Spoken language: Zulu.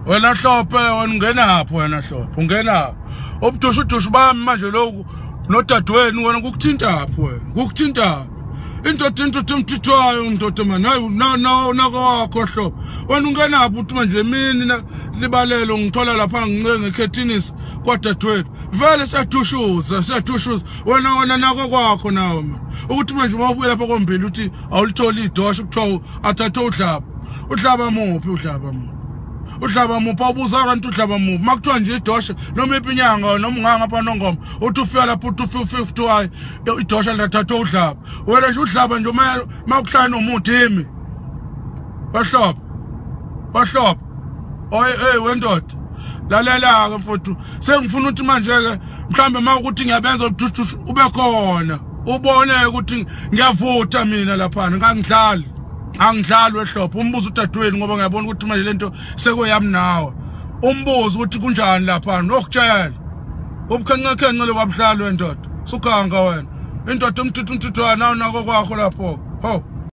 Wena Hlophe ungenapho wena Hlophe ungena ubudushu bami manje lokhu nodadweni wena kukuthintapho wena kukuthinta into umthithwayo undoda manje hayi nako wakho Hlophe wena ungenapho uthi manje mini libalelo ngithola lapha ngincenge ekhethinisi kwadadewethu vele siyadushuza wena nako kwakho nawe manje ukuthi manje mawubuye lapha kombili uthi awulitholi idosha kuthiwa athathe udlaba muphi udlaba mupha ubuza abantu udlaba muphi makuthiwa nje idosha noma ipinyanga noma unganga apha nongoma uthi ufika lapho uthi 50 wayi idosha lathatha udlaba wena nje udlaba nje makuhlala nomuthi imi wahlophe hey wendoda lalela ke mfowethu sengifuna ukuthi manje ke mhlambe makuthi ngiyabenza udushu ube khona ubone ukuthi ngiyavutha mina lapha ngangidlali weHlophe umbuzo udadweni ngoba ngiyabona ukuthi manje lento sekuyami nawe umbuzo ukuthi kunjani lapha nokutshela ubukhanqakhanqa lokwabhlalo wendoda sukhanga wena indoda umthithwana nako kwakho lapho ho